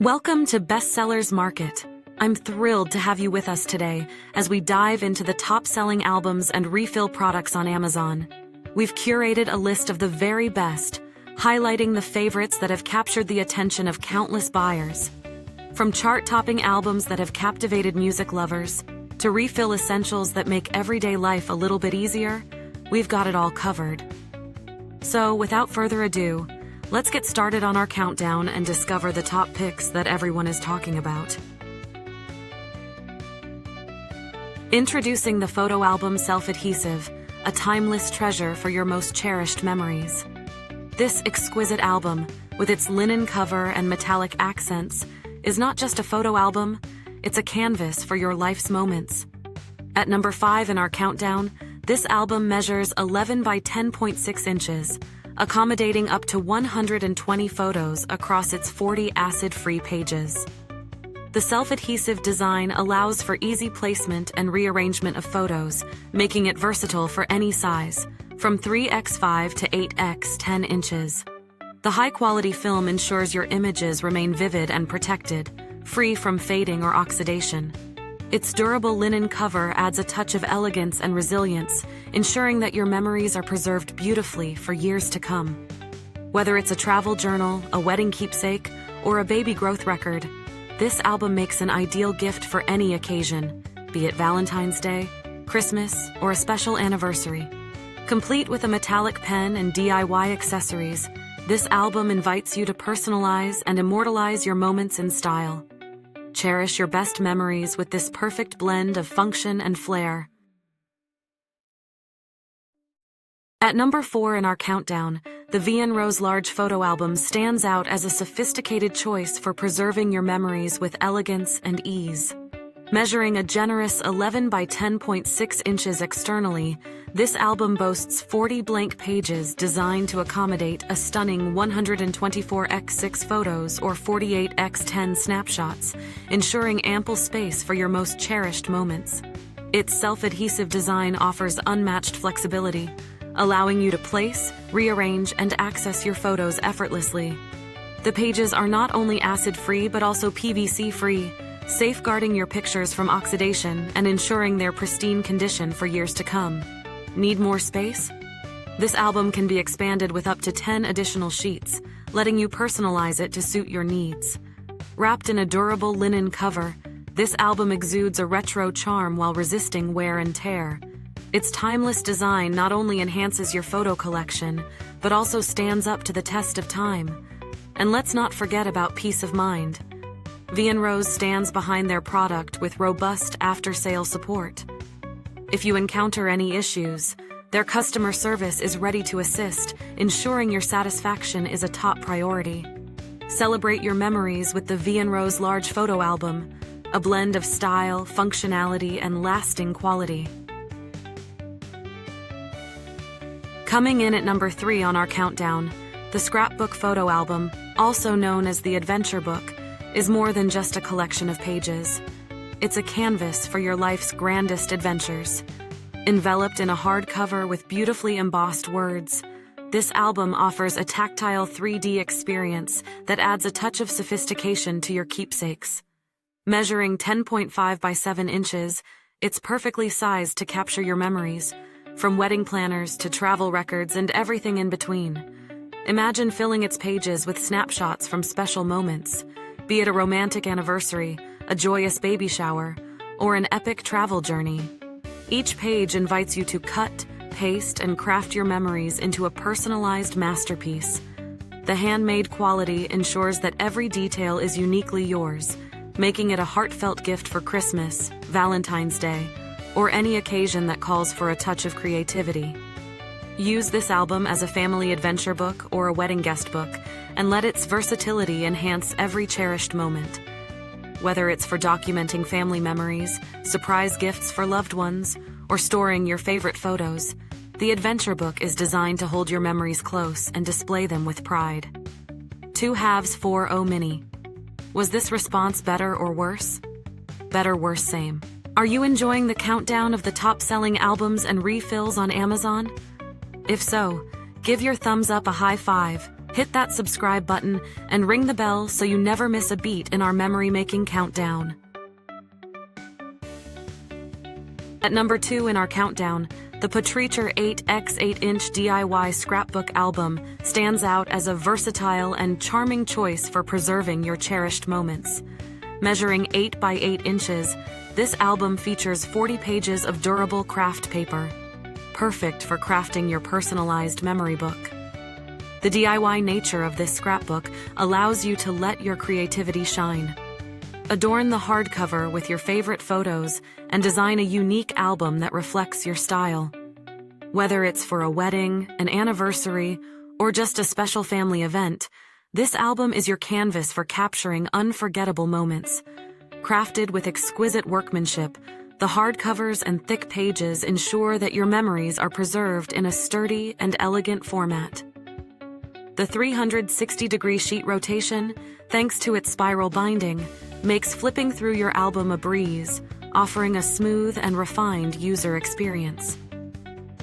Welcome to Bestsellers Market. I'm thrilled to have you with us today as we dive into the top-selling albums and refill products on Amazon. We've curated a list of the very best, highlighting the favorites that have captured the attention of countless buyers. From chart-topping albums that have captivated music lovers, to refill essentials that make everyday life a little bit easier, we've got it all covered. So, without further ado, let's get started on our countdown and discover the top picks that everyone is talking about. Introducing the photo album Self-Adhesive, a timeless treasure for your most cherished memories. This exquisite album, with its linen cover and metallic accents, is not just a photo album, it's a canvas for your life's moments. At number 5 in our countdown, this album measures 11 by 10.6 inches, accommodating up to 120 photos across its 40 acid-free pages. The self-adhesive design allows for easy placement and rearrangement of photos, making it versatile for any size, from 3x5 to 8x 10 inches. The high-quality film ensures your images remain vivid and protected, free from fading or oxidation. Its durable linen cover adds a touch of elegance and resilience, ensuring that your memories are preserved beautifully for years to come. Whether it's a travel journal, a wedding keepsake, or a baby growth record, this album makes an ideal gift for any occasion, be it Valentine's Day, Christmas, or a special anniversary. Complete with a metallic pen and DIY accessories, this album invites you to personalize and immortalize your moments in style. Cherish your best memories with this perfect blend of function and flair. At number 4 in our countdown, the Rose Large Photo Album stands out as a sophisticated choice for preserving your memories with elegance and ease. Measuring a generous 11 by 10.6 inches externally, this album boasts 40 blank pages designed to accommodate a stunning 124x6 photos or 48x10 snapshots, ensuring ample space for your most cherished moments. Its self-adhesive design offers unmatched flexibility, allowing you to place, rearrange, and access your photos effortlessly. The pages are not only acid-free but also PVC-free, safeguarding your pictures from oxidation and ensuring their pristine condition for years to come. Need more space? This album can be expanded with up to 10 additional sheets, letting you personalize it to suit your needs. Wrapped in a durable linen cover, this album exudes a retro charm while resisting wear and tear. Its timeless design not only enhances your photo collection, but also stands up to the test of time. And let's not forget about peace of mind. Rose stands behind their product with robust after-sale support. If you encounter any issues, their customer service is ready to assist, ensuring your satisfaction is a top priority. Celebrate your memories with the Rose Large Photo Album, a blend of style, functionality, and lasting quality. Coming in at number 3 on our countdown, the Scrapbook Photo Album, also known as the Adventure Book, is more than just a collection of pages. It's a canvas for your life's grandest adventures. Enveloped in a hardcover with beautifully embossed words, this album offers a tactile 3D experience that adds a touch of sophistication to your keepsakes. Measuring 10.5 by 7 inches, it's perfectly sized to capture your memories, from wedding planners to travel records and everything in between. Imagine filling its pages with snapshots from special moments, be it a romantic anniversary, a joyous baby shower, or an epic travel journey. Each page invites you to cut, paste, and craft your memories into a personalized masterpiece. The handmade quality ensures that every detail is uniquely yours, making it a heartfelt gift for Christmas, Valentine's Day, or any occasion that calls for a touch of creativity. Use this album as a family adventure book or a wedding guest book, and let its versatility enhance every cherished moment. Whether it's for documenting family memories, surprise gifts for loved ones, or storing your favorite photos, the Adventure Book is designed to hold your memories close and display them with pride. 2 halves 4.0 mini. Was this response better or worse? Better, worse, same. Are you enjoying the countdown of the top-selling albums and refills on Amazon? If so, give your thumbs up a high five, Hit that subscribe button and ring the bell so you never miss a beat in our memory-making countdown. At number 2 in our countdown, the Potricher 8x8-inch DIY Scrapbook Album stands out as a versatile and charming choice for preserving your cherished moments. Measuring 8 by 8 inches, this album features 40 pages of durable Kraft paper, perfect for crafting your personalized memory book. The DIY nature of this scrapbook allows you to let your creativity shine. Adorn the hardcover with your favorite photos and design a unique album that reflects your style. Whether it's for a wedding, an anniversary, or just a special family event, this album is your canvas for capturing unforgettable moments. Crafted with exquisite workmanship, the hardcovers and thick pages ensure that your memories are preserved in a sturdy and elegant format. The 360-degree sheet rotation, thanks to its spiral binding, makes flipping through your album a breeze, offering a smooth and refined user experience.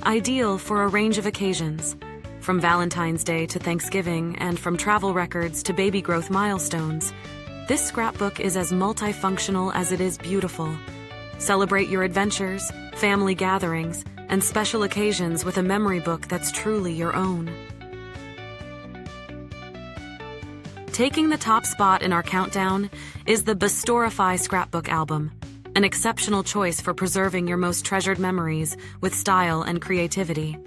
Ideal for a range of occasions, from Valentine's Day to Thanksgiving and from travel records to baby growth milestones, this scrapbook is as multifunctional as it is beautiful. Celebrate your adventures, family gatherings, and special occasions with a memory book that's truly your own. Taking the top spot in our countdown is the Bstorify Scrapbook Album, an exceptional choice for preserving your most treasured memories with style and creativity.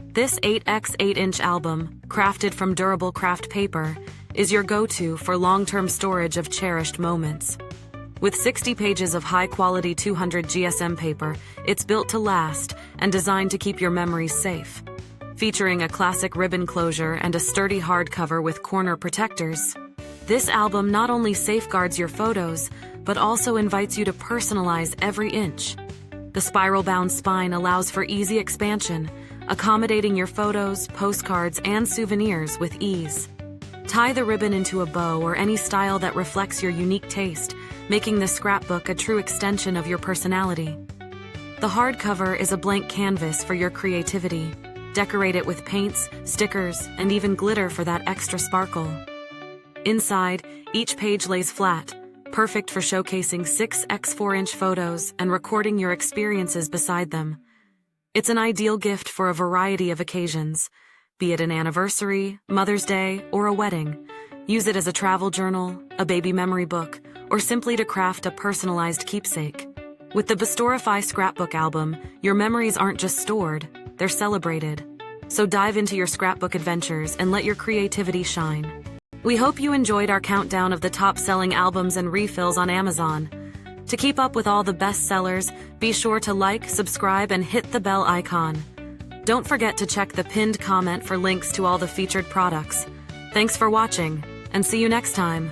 This 8x8-inch album, crafted from durable Kraft paper, is your go-to for long-term storage of cherished moments. With 60 pages of high-quality 200 GSM paper, it's built to last and designed to keep your memories safe. Featuring a classic ribbon closure and a sturdy hardcover with corner protectors, this album not only safeguards your photos, but also invites you to personalize every inch. The spiral-bound spine allows for easy expansion, accommodating your photos, postcards, and souvenirs with ease. Tie the ribbon into a bow or any style that reflects your unique taste, making the scrapbook a true extension of your personality. The hardcover is a blank canvas for your creativity. Decorate it with paints, stickers, and even glitter for that extra sparkle. Inside, each page lays flat, perfect for showcasing 6x4-inch photos and recording your experiences beside them. It's an ideal gift for a variety of occasions, be it an anniversary, Mother's Day, or a wedding. Use it as a travel journal, a baby memory book, or simply to craft a personalized keepsake. With the Bstorify Scrapbook Album, your memories aren't just stored, they're celebrated. So dive into your scrapbook adventures and let your creativity shine. We hope you enjoyed our countdown of the top-selling albums and refills on Amazon. To keep up with all the best sellers, be sure to like, subscribe, and hit the bell icon. Don't forget to check the pinned comment for links to all the featured products. Thanks for watching, and see you next time.